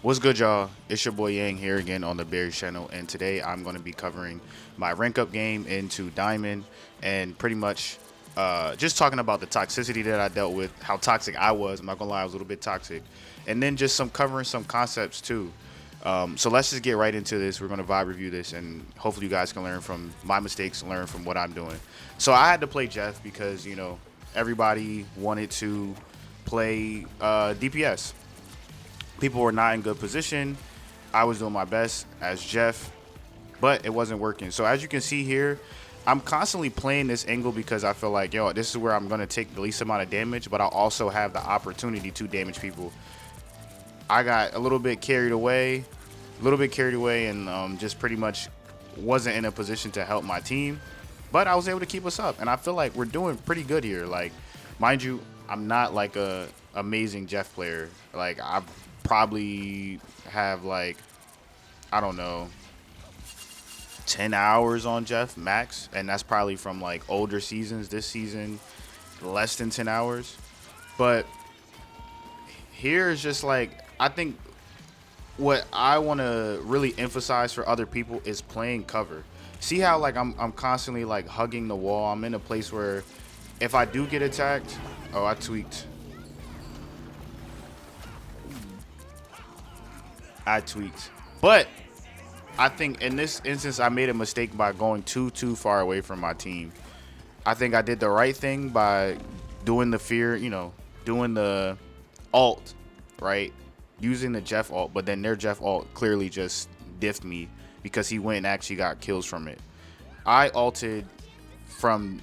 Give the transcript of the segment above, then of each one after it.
What's good, y'all? It's your boy Yang here again on the Bears channel, and today I'm going to be covering my rank up game into Diamond and pretty much just talking about the toxicity that I dealt with, how toxic I was. I'm not gonna lie, I was a little bit toxic, and then just covering some concepts too. So let's just get right into this. We're gonna vibe review this, and hopefully you guys can learn from my mistakes and learn from what I'm doing. So I had to play Jeff because everybody wanted to play DPS. People were not in good position. I was doing my best as Jeff, but it wasn't working. So as you can see here, I'm constantly playing this angle because I feel like, this is where I'm going to take the least amount of damage, but I'll also have the opportunity to damage people. I got a little bit carried away, and just pretty much wasn't in a position to help my team, but I was able to keep us up, and I feel like we're doing pretty good here. Like, mind you, I'm not like a amazing Jeff player. Like, I probably have like, I don't know, 10 hours on Jeff max, and that's probably from like older seasons. This season, less than 10 hours. But here is just like, I think what I want to really emphasize for other people is playing cover. See how like I'm constantly like hugging the wall. I'm in a place where if I do get attacked, oh, I tweaked. But I think in this instance, I made a mistake by going too far away from my team. I think I did the right thing by doing the fear, doing the alt, right? Using the Jeff alt, but then their Jeff alt clearly just diffed me because he went and actually got kills from it. I alted from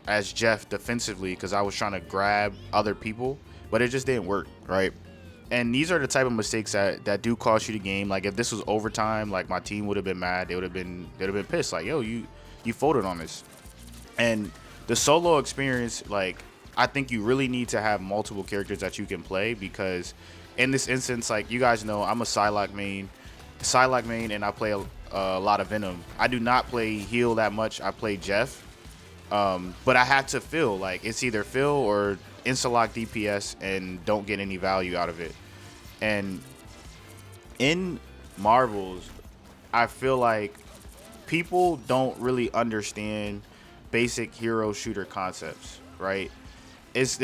as Jeff defensively because I was trying to grab other people, but it just didn't work, right? And these are the type of mistakes that do cost you the game. Like if this was overtime, like my team would have been mad. They'd have been pissed. Like, yo, you folded on this. And the solo experience, like, I think you really need to have multiple characters that you can play because in this instance, like you guys know, I'm a Psylocke main, and I play a lot of Venom. I do not play heal that much. I play Jeff, but I had to fill. Like it's either fill or insta-lock DPS and don't get any value out of it. And in Marvels, I feel like people don't really understand basic hero shooter concepts, right? It's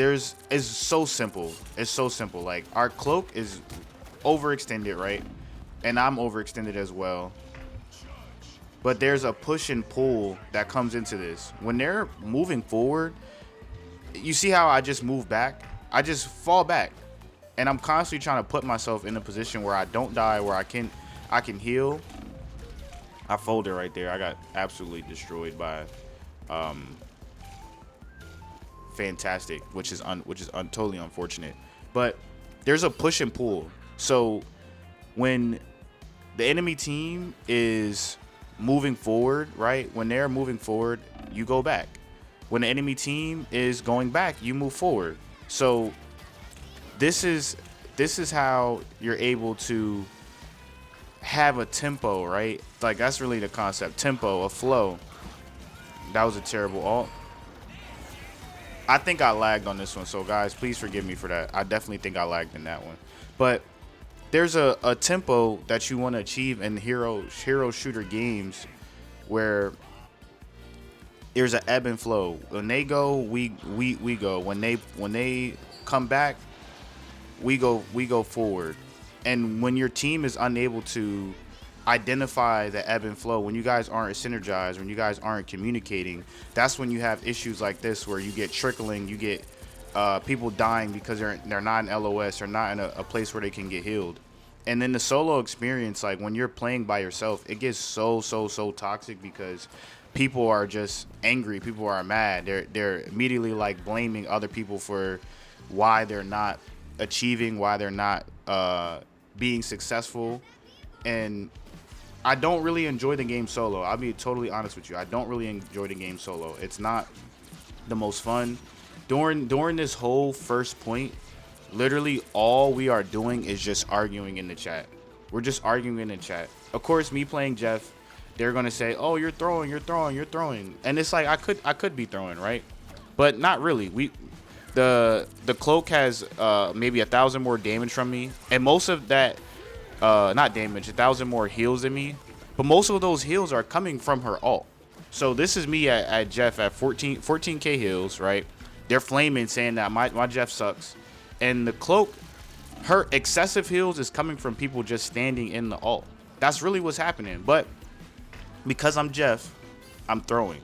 so simple. It's so simple. Like our cloak is overextended, right? And I'm overextended as well. But there's a push and pull that comes into this. When they're moving forward, you see how I just move back? I just fall back. And I'm constantly trying to put myself in a position where I don't die, where I can heal. I folded right there. I got absolutely destroyed by Fantastic, which is totally unfortunate. But there's a push and pull. So when the enemy team is moving forward, right? When they're moving forward, you go back. When the enemy team is going back, you move forward. So this is how you're able to have a tempo, right? Like that's really the concept. Tempo, a flow. That was a terrible ult. I think I lagged on this one, so guys, please forgive me for that. I definitely think I lagged in that one. But there's a tempo that you want to achieve in hero shooter games where there's an ebb and flow. When they go, we go. When they come back, we go forward. And when your team is unable to identify the ebb and flow, when you guys aren't synergized, when you guys aren't communicating, that's when you have issues like this where you get trickling, you get people dying because they're not in LOS or not in a place where they can get healed. And then the solo experience, like when you're playing by yourself, it gets so toxic because people are just angry, people are mad, they're immediately like blaming other people for why they're not achieving, why they're not being successful. And I don't really enjoy the game solo. I'll be totally honest with you. I don't really enjoy the game solo. It's not the most fun. During this whole first point, literally all we are doing is just arguing in the chat. We're just arguing in the chat. Of course, me playing Jeff, they're gonna say, "Oh, you're throwing," and it's like I could be throwing, right? But not really. The cloak has maybe 1,000 more damage from me, and most of that not damage, 1,000 more heals than me. But most of those heals are coming from her ult. So this is me at Jeff at 14k heals, right? They're flaming, saying that my Jeff sucks. And the cloak, her excessive heals is coming from people just standing in the ult. That's really what's happening. But because I'm Jeff, I'm throwing.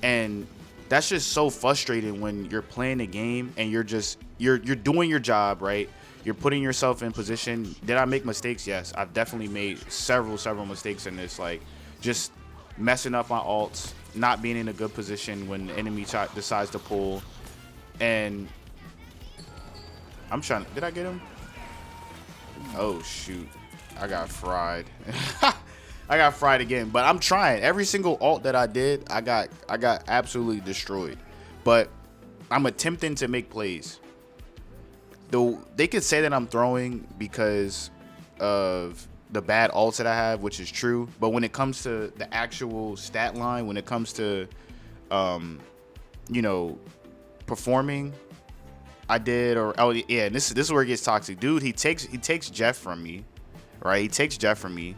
And that's just so frustrating when you're playing a game and you're doing your job, right? You're putting yourself in position. Did I make mistakes? Yes, I've definitely made several mistakes in this, like just messing up my ults, not being in a good position when the enemy decides to pull. And I'm trying, did I get him? Oh shoot, I got fried. I got fried again, but I'm trying. Every single ult that I did, I got absolutely destroyed. But I'm attempting to make plays. Though they could say that I'm throwing because of the bad ults that I have, which is true. But when it comes to the actual stat line, when it comes to, you know, performing, I did. Or oh yeah, this is where it gets toxic, dude. He takes Jeff from me, right? He takes Jeff from me.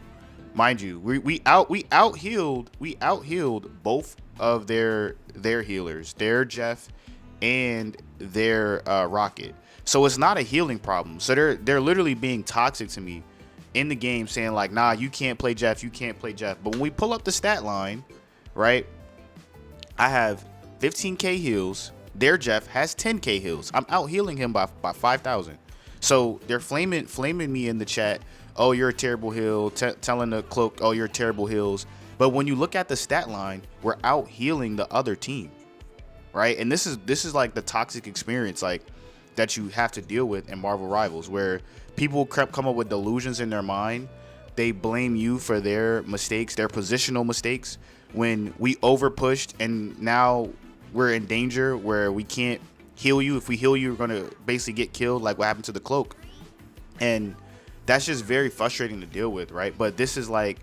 Mind you, we out healed both of their healers, their Jeff and their Rocket. So it's not a healing problem. So they're literally being toxic to me in the game, saying like, nah, you can't play Jeff, you can't play Jeff. But when we pull up the stat line, right, I have 15k heals. Their Jeff has 10k heals. I'm out healing him by 5,000. So they're flaming me in the chat. Oh, you're a terrible heal. Telling the cloak, oh, you're terrible heals. But when you look at the stat line, we're out healing the other team, right? And this is like the toxic experience, like that you have to deal with in Marvel Rivals, where people come up with delusions in their mind. They blame you for their mistakes, their positional mistakes, when we over pushed and now we're in danger where we can't heal you. If we heal you, we're gonna basically get killed, like what happened to the cloak. And that's just very frustrating to deal with, right? But this is like,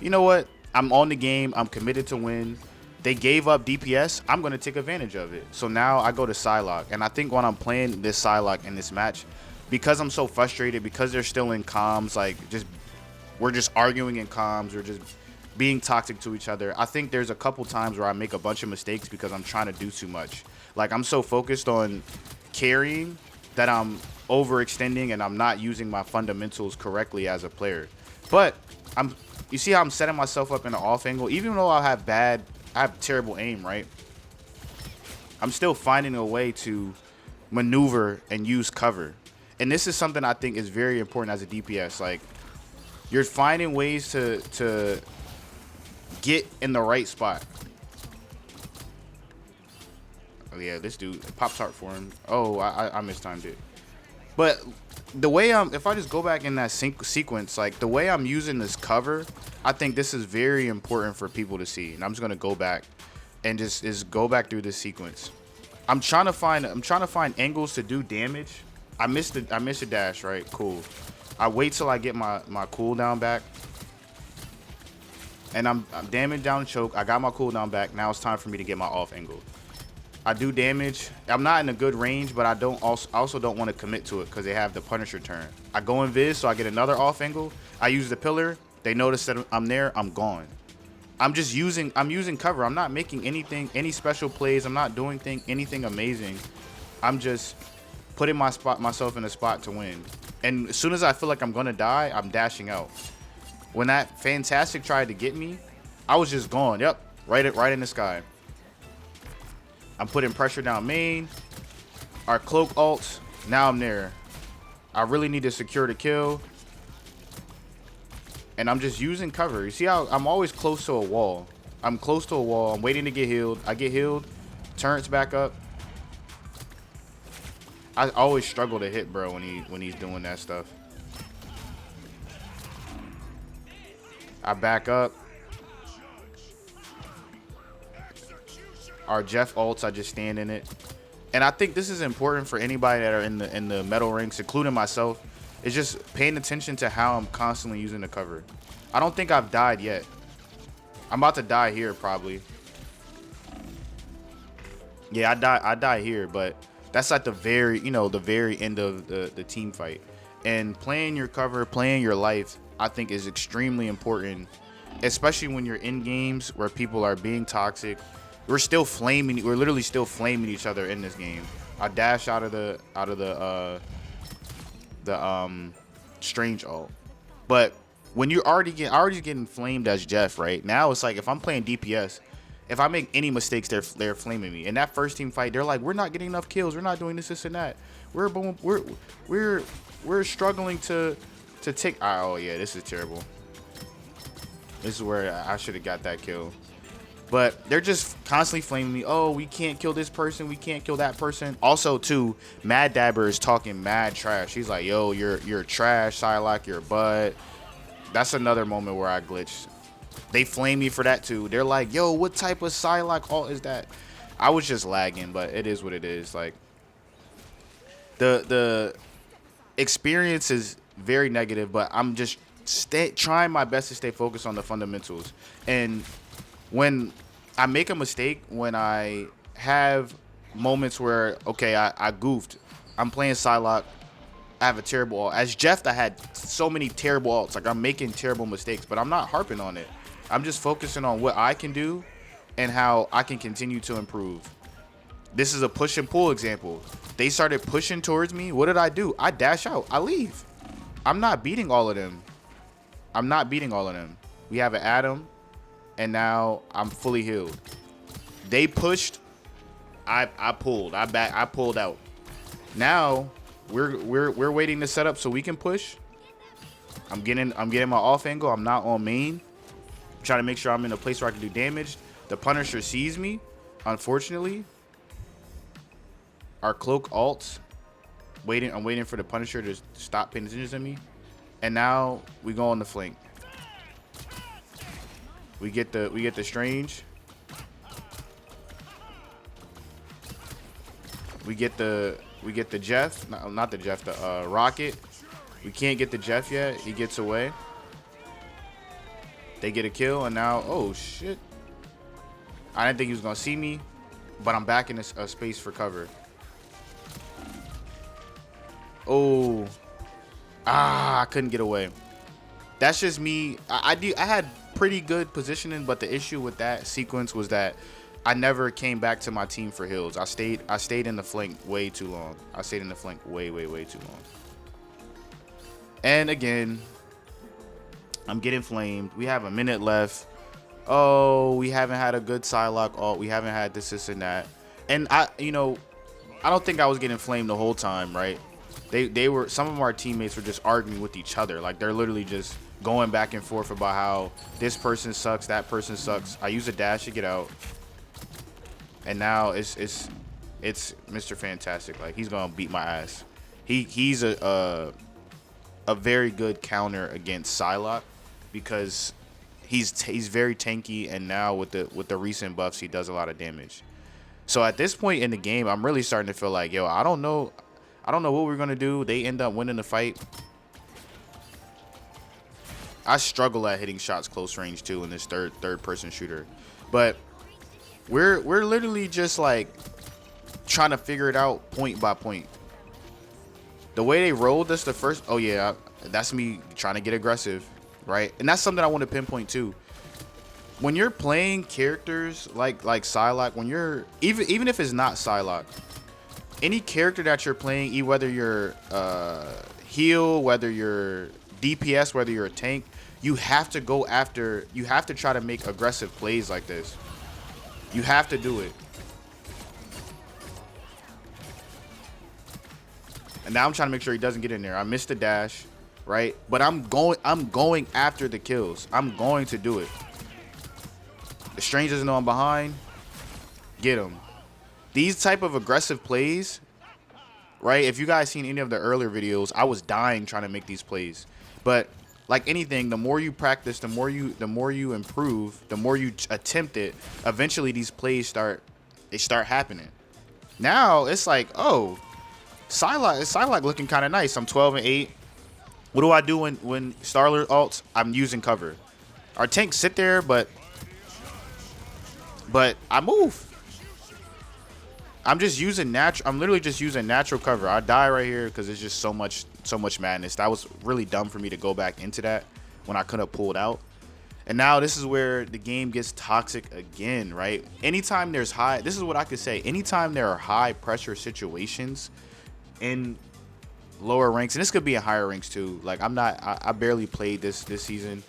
you know what? I'm on the game. I'm committed to win. They gave up DPS. I'm going to take advantage of it. So now I go to Psylocke. And I think when I'm playing this Psylocke in this match, because I'm so frustrated, because they're still in comms, like we're just arguing in comms, we're just being toxic to each other. I think there's a couple times where I make a bunch of mistakes because I'm trying to do too much. Like I'm so focused on carrying that I'm overextending and I'm not using my fundamentals correctly as a player. But you see how I'm setting myself up in an off angle, even though I have terrible aim, right? I'm still finding a way to maneuver and use cover. And this is something I think is very important as a DPS. Like you're finding ways to get in the right spot. Oh yeah, this dude, Pop-Tart for him. Oh, I mistimed it. But the way if I just go back in that sequence, like the way I'm using this cover, I think this is very important for people to see. And I'm just gonna go back and just go back through this sequence. I'm trying to find angles to do damage. I missed a dash, right? Cool. I wait till I get my cooldown back. And I'm damage down choke. I got my cooldown back. Now it's time for me to get my off angle. I do damage. I'm not in a good range, but I also don't want to commit to it because they have the Punisher turn. I go in Viz, so I get another off angle. I use the pillar. They notice that I'm there. I'm gone. I'm using cover. I'm not making any special plays. I'm not doing anything amazing. I'm just putting myself in a spot to win. And as soon as I feel like I'm gonna die, I'm dashing out. When that Fantastic tried to get me, I was just gone. Yep, right in the sky. I'm putting pressure down main. Our cloak ults. Now I'm there. I really need to secure the kill. And I'm just using cover. You see how I'm always close to a wall. I'm close to a wall. I'm waiting to get healed. I get healed. Turrets back up. I always struggle to hit bro when he's doing that stuff. I back up. Our Jeff ults, I just stand in it. And I think this is important for anybody that are in the metal ranks, including myself. It's just paying attention to how I'm constantly using the cover. I don't think I've died yet. I'm about to die here probably. Yeah, I die here, but that's at the very, the very end of the team fight. And playing your cover, playing your life, I think is extremely important, especially when you're in games where people are being toxic. We're literally still flaming each other in this game. I dash out of the strange ult. But when you're already getting flamed as Jeff, right? Now it's like if I'm playing DPS, if I make any mistakes, they're flaming me. In that first team fight, they're like, we're not getting enough kills, we're not doing this and that. We're struggling to take. Oh yeah, this is terrible. This is where I should have got that kill. But they're just constantly flaming me. Oh, we can't kill this person. We can't kill that person. Also, too, Mad Dabber is talking mad trash. He's like, yo, you're trash, Psylocke, you're a bud. That's another moment where I glitched. They flame me for that, too. They're like, yo, what type of Psylocke ult is that? I was just lagging, but it is what it is. Like, the experience is very negative, but I'm just trying my best to stay focused on the fundamentals. And when I make a mistake, when I have moments where, okay, I goofed, I'm playing Psylocke, I have a terrible ult. As Jeff, I had so many terrible ults. Like, I'm making terrible mistakes, but I'm not harping on it. I'm just focusing on what I can do and how I can continue to improve. This is a push and pull example. They started pushing towards me. What did I do? I dash out. I leave. I'm not beating all of them. We have an Adam, and now I'm fully healed. They pushed. I pulled. I pulled out. Now we're waiting to set up so we can push. I'm getting my off angle. I'm not on main. I'm trying to make sure I'm in a place where I can do damage. The Punisher sees me, unfortunately. Our cloak ults. I'm waiting for the Punisher to stop paying attention to me. And now we go on the flank. We get the strange. We get the Jeff. Not the Jeff, the Rocket. We can't get the Jeff yet. He gets away. They get a kill, and now, oh shit. I didn't think he was gonna see me, but I'm back in a space for cover. Oh, I couldn't get away. That's just me. I had pretty good positioning, but the issue with that sequence was that I never came back to my team for heals. I stayed in the flank way too long. I stayed in the flank way too long. And again, I'm getting flamed. We have a minute left. Oh, we haven't had a good Psylocke ult. We haven't had this and that. And I don't think I was getting flamed the whole time, right? Some of our teammates were just arguing with each other. Like, they're literally just going back and forth about how this person sucks, that person sucks. I use a dash to get out. And now it's Mr. Fantastic. Like, he's gonna beat my ass. He's a very good counter against Psylocke because he's very tanky, and now with the recent buffs, he does a lot of damage. So at this point in the game, I'm really starting to feel like, yo, I don't know what we're gonna do. They end up winning the fight. I struggle at hitting shots close range too in this third person shooter, but we're literally just like trying to figure it out point by point. The way they rolled us the first, oh yeah, that's me trying to get aggressive, right? And that's something I want to pinpoint too. When you're playing characters like Psylocke, when you're even if it's not Psylocke, any character that you're playing, whether you're heal, whether you're DPS, whether you're a tank, you have to go after. You have to try to make aggressive plays like this. You have to do it. And now I'm trying to make sure he doesn't get in there. I missed the dash, right? But I'm going after the kills. I'm going to do it. The strange doesn't know I'm behind. Get him. These type of aggressive plays, right? If you guys seen any of the earlier videos, I was dying trying to make these plays. But like anything, the more you practice, the more you improve, the more you attempt it, eventually these plays start happening. Now it's like, oh, Psylocke looking kind of nice. I'm 12-8. What do I do when Starler ults? I'm using cover. Our tanks sit there, but I move. I'm just using natural. I'm literally just using natural cover. I die right here because it's just so much so much madness. That was really dumb for me to go back into that when I could have pulled out. And now this is where the game gets toxic again, right? Anytime there's this is what I could say. Anytime there are high pressure situations in lower ranks, and this could be in higher ranks too. Like I barely played this season.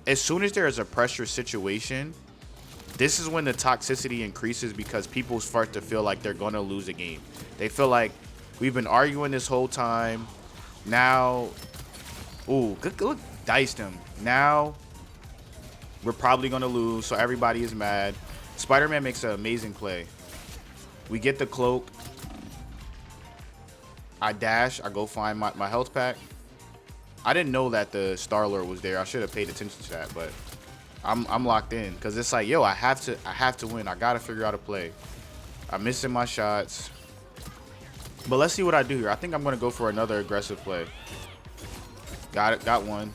As soon as there is a pressure situation, this is when the toxicity increases because people start to feel like they're going to lose a game. They feel like we've been arguing this whole time. Now, ooh, look, diced him. Now, we're probably going to lose, so everybody is mad. Spider-Man makes an amazing play. We get the cloak. I dash. I go find my health pack. I didn't know that the Star-Lord was there. I should have paid attention to that, but I'm locked in because it's like, yo, I have to win. I got to figure out a play. I'm missing my shots. But let's see what I do here. I think I'm going to go for another aggressive play. Got it. Got one.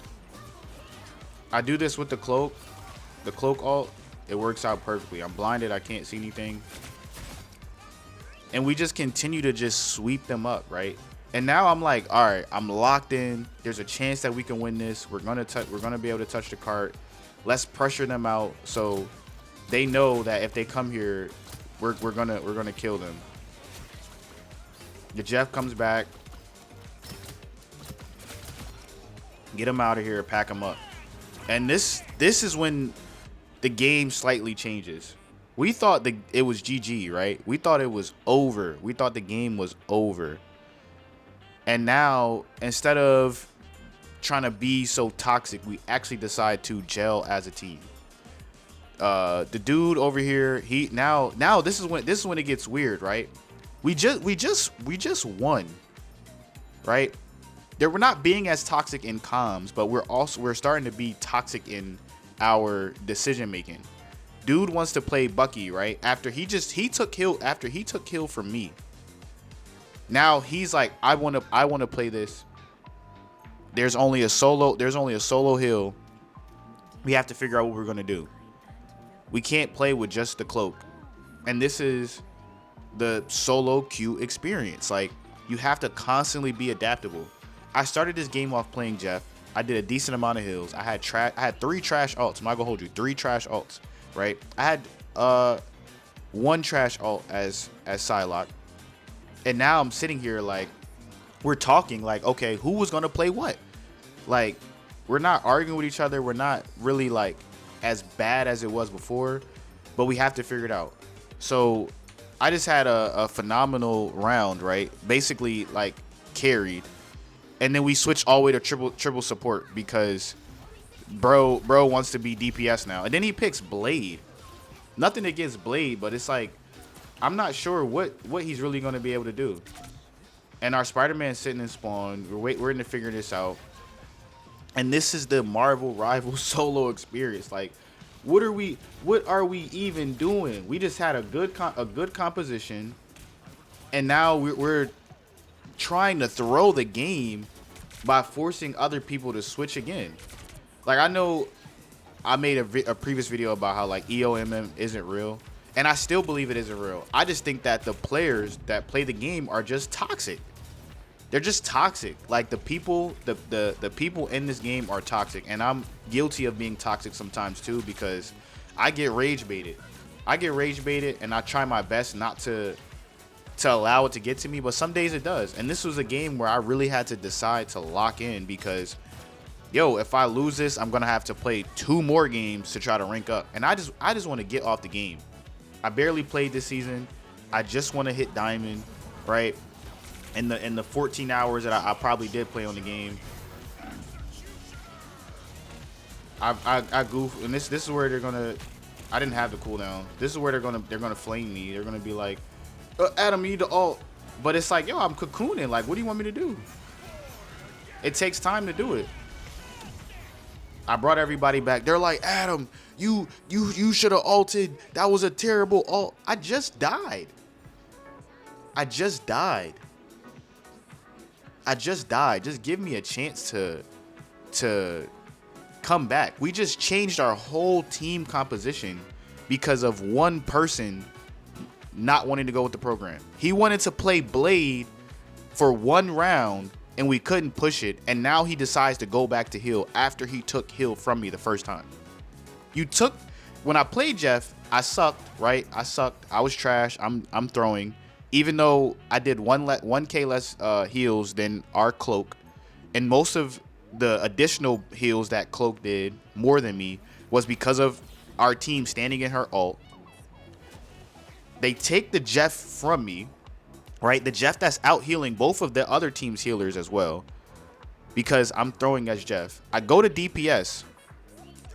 I do this with the cloak. The cloak ult. It works out perfectly. I'm blinded. I can't see anything. And we just continue to just sweep them up, right? And now I'm like, all right, I'm locked in. There's a chance that we can win this. We're gonna be able to touch the cart. Let's pressure them out so they know that if they come here, we're gonna kill them. The Jeff comes back. Get him out of here. Pack him up. And this is when the game slightly changes. We thought it was GG, right? We thought it was over. We thought the game was over. And now, instead of trying to be so toxic, we actually decide to gel as a team. The dude over here, now this is when it gets weird, right? We just won, right? We're not being as toxic in comms, but we're starting to be toxic in our decision making. Dude wants to play Bucky, right? After he took kill from me. Now he's like, I want to play this. There's only a solo hill. We have to figure out what we're going to do. We can't play with just the cloak. And this is the solo queue experience. Like, you have to constantly be adaptable. I started this game off playing Jeff. I did a decent amount of hills. I had 3 trash ults. I'm not gonna hold you. 3 trash ults, right? I had 1 trash ult as Psylocke. And now I'm sitting here like, we're talking like, okay, who was gonna play what? Like, we're not arguing with each other. We're not really like as bad as it was before, but we have to figure it out. So I just had a phenomenal round, right? Basically like carried. And then we switched all the way to triple support because bro wants to be DPS now. And then he picks Blade. Nothing against Blade, but it's like, I'm not sure what he's really going to be able to do. And our Spider-Man's sitting in spawn. We're in to figure this out. And this is the Marvel Rival solo experience. Like, what are we even doing? We just had a good composition, and now we're trying to throw the game by forcing other people to switch again. Like, I know I made a previous video about how like EOMM isn't real. And I still believe it isn't real. I just think that the players that play the game are just toxic. They're just toxic. Like, the people in this game are toxic. And I'm guilty of being toxic sometimes too, because I get rage baited. And I try my best not to allow it to get to me, but some days it does. And this was a game where I really had to decide to lock in because, yo, if I lose this, I'm gonna have to play 2 more games to try to rank up. And I just want to get off the game. I barely played this season. I just want to hit diamond, right? In the 14 hours that I probably did play on the game. I goof, and this is where they're gonna. I didn't have the cooldown. This is where they're gonna flame me. They're gonna be like, Adam, you need to ult. But it's like, yo, I'm cocooning. Like, what do you want me to do? It takes time to do it. I brought everybody back. They're like, Adam, you should have ulted. That was a terrible ult. I just died. Just give me a chance to come back. We just changed our whole team composition because of one person not wanting to go with the program. He wanted to play Blade for 1 round and we couldn't push it. And now he decides to go back to heal after he took heal from me the first time. When I played Jeff, I sucked, right? I sucked. I was trash. I'm throwing. Even though I did 1k less heals than our cloak, and most of the additional heals that cloak did more than me was because of our team standing in her ult. They take the Jeff from me, right? The Jeff that's out healing both of the other team's healers as well, because I'm throwing as Jeff. I go to DPS.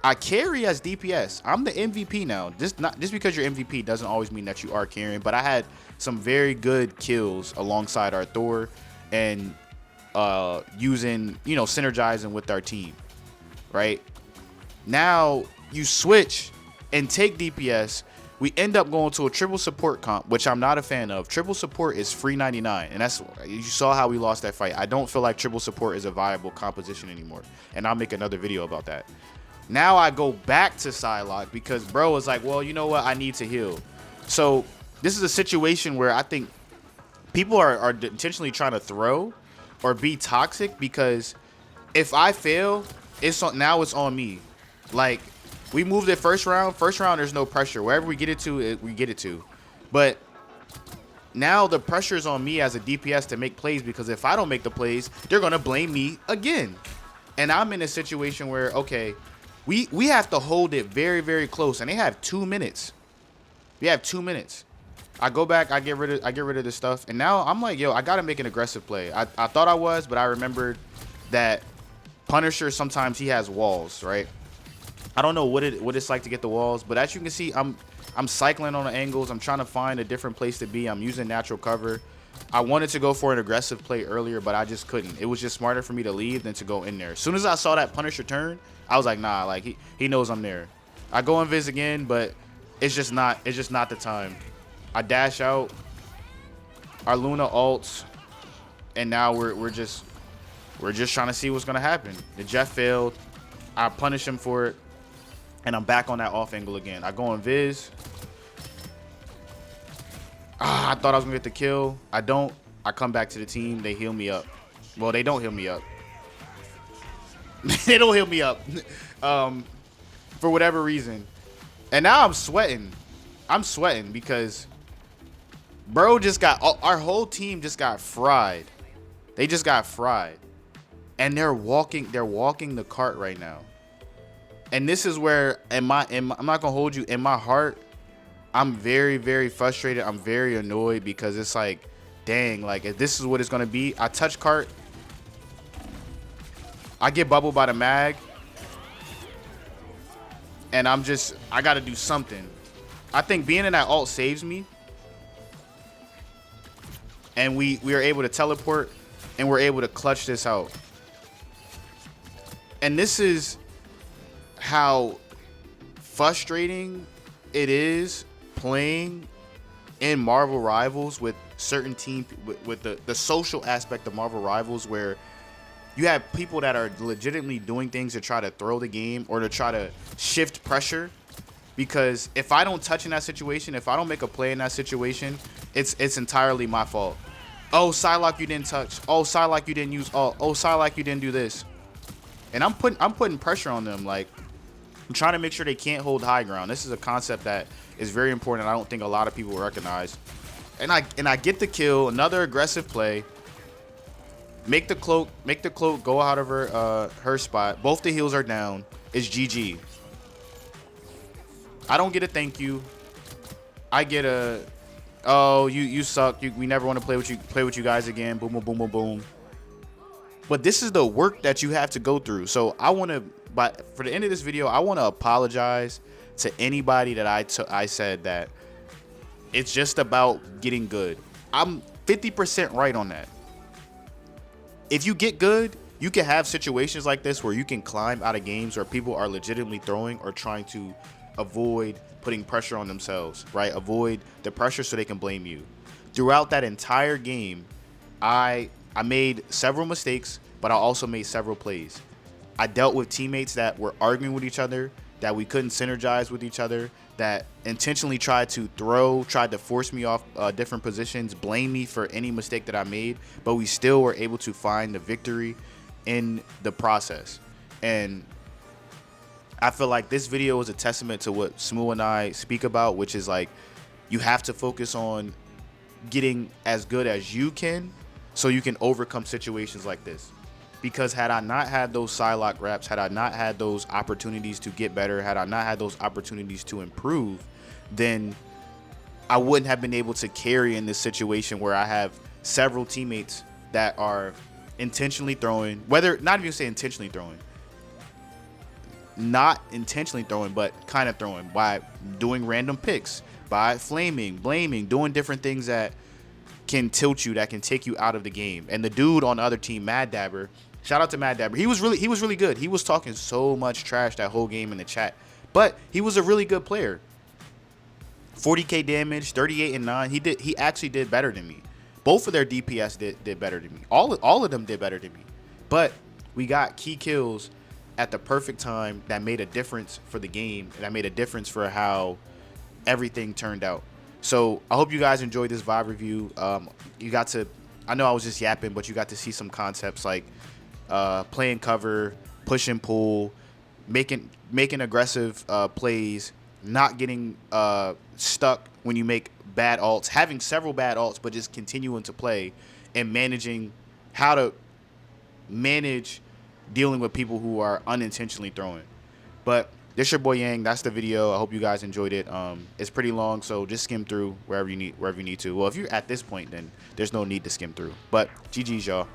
I carry as DPS. I'm the MVP now. Just because you're MVP doesn't always mean that you are carrying, but I had some very good kills alongside our Thor and using, synergizing with our team, right? Now you switch and take DPS. We end up going to a triple support comp, which I'm not a fan of. Triple support is free 99, and you saw how we lost that fight. I don't feel like triple support is a viable composition anymore, and I'll make another video about that. Now I go back to Psylocke because bro was like, well, you know what? I need to heal. So this is a situation where I think people are intentionally trying to throw or be toxic, because if I fail, now it's on me. Like, we moved it first round. First round, there's no pressure. Wherever we get it to, we get it to. But now the pressure is on me as a DPS to make plays, because if I don't make the plays, they're going to blame me again. And I'm in a situation where, okay, we have to hold it very, very close, and they have 2 minutes. We have 2 minutes. I go back, I get rid of this stuff, and now I'm like, yo, I gotta make an aggressive play. I thought I was, but I remembered that Punisher, sometimes he has walls, right? I don't know what it's like to get the walls, but as you can see, I'm cycling on the angles. I'm trying to find a different place to be. I'm using natural cover. I wanted to go for an aggressive play earlier, but I just couldn't. It was just smarter for me to leave than to go in there. As soon as I saw that Punisher turn, I was like, nah, like he knows I'm there. I go invis again, but it's just not the time. I dash out. Our Luna ults, and now we're just trying to see what's gonna happen. The Jeff failed. I punish him for it, and I'm back on that off angle again. I go invis. I thought I was gonna get the kill. I don't. I come back to the team. They heal me up. Well, they don't heal me up. They don't heal me up for whatever reason. And now I'm sweating. I'm sweating because bro just got, our whole team just got fried. They just got fried. And they're walking the cart right now. And this is where I'm not gonna hold you, in my heart, I'm very, very frustrated. I'm very annoyed because it's like, dang, like if this is what it's gonna be. I touch cart. I get bubbled by the mag. And I gotta do something. I think being in that ult saves me. And we are able to teleport, and we're able to clutch this out. And this is how frustrating it is playing in Marvel Rivals with certain team, with the social aspect of Marvel Rivals, where you have people that are legitimately doing things to try to throw the game or to try to shift pressure. Because if I don't touch in that situation, if I don't make a play in that situation, it's entirely my fault. Oh, Psylocke, you didn't touch. Oh, Psylocke, you didn't use ult. Oh, Psylocke, you didn't do this. And I'm putting pressure on them. Like, I'm trying to make sure they can't hold high ground. This is a concept that is very important. I don't think a lot of people recognize. And I get the kill. Another aggressive play. Make the cloak go out of her spot. Both the heals are down. It's GG. I don't get a thank you. I get a, oh, you suck. We never want to play with you guys again. Boom, boom, boom, boom, boom. But this is the work that you have to go through. So I want to, but for the end of this video, I want to apologize to anybody that I said that it's just about getting good. I'm 50% right on that. If you get good, you can have situations like this where you can climb out of games where people are legitimately throwing or trying to avoid putting pressure on themselves, right? Avoid the pressure so they can blame you. Throughout that entire game, I made several mistakes, but I also made several plays. I dealt with teammates that were arguing with each other, that we couldn't synergize with each other, that intentionally tried to force me off different positions, blame me for any mistake that I made, but we still were able to find the victory in the process. And I feel like this video is a testament to what Smooth and I speak about, which is like, you have to focus on getting as good as you can so you can overcome situations like this. Because had I not had those Psylocke reps, had I not had those opportunities to get better, had I not had those opportunities to improve, then I wouldn't have been able to carry in this situation where I have several teammates that are intentionally throwing, whether not even say intentionally throwing, not intentionally throwing, but kind of throwing by doing random picks, by flaming, blaming, doing different things that can tilt you, that can take you out of the game. And the dude on the other team, Mad Dabber, shout out to Mad Dabber. He was really good. He was talking so much trash that whole game in the chat, but he was a really good player. 40k damage, 38 and 9. He actually did better than me. Both of their DPS did better than me. All of them did better than me. But we got key kills at the perfect time that made a difference for the game, and that made a difference for how everything turned out. So I hope you guys enjoyed this vibe review. You got to, I know I was just yapping, but you got to see some concepts like playing cover, push and pull, making aggressive plays, not getting stuck when you make bad ults, having several bad ults, but just continuing to play, and managing how to manage dealing with people who are unintentionally throwing. But this your boy Yang. That's the video. I hope you guys enjoyed it. It's pretty long, so just skim through wherever you need to. Well, if you're at this point, then there's no need to skim through. But GG's, y'all.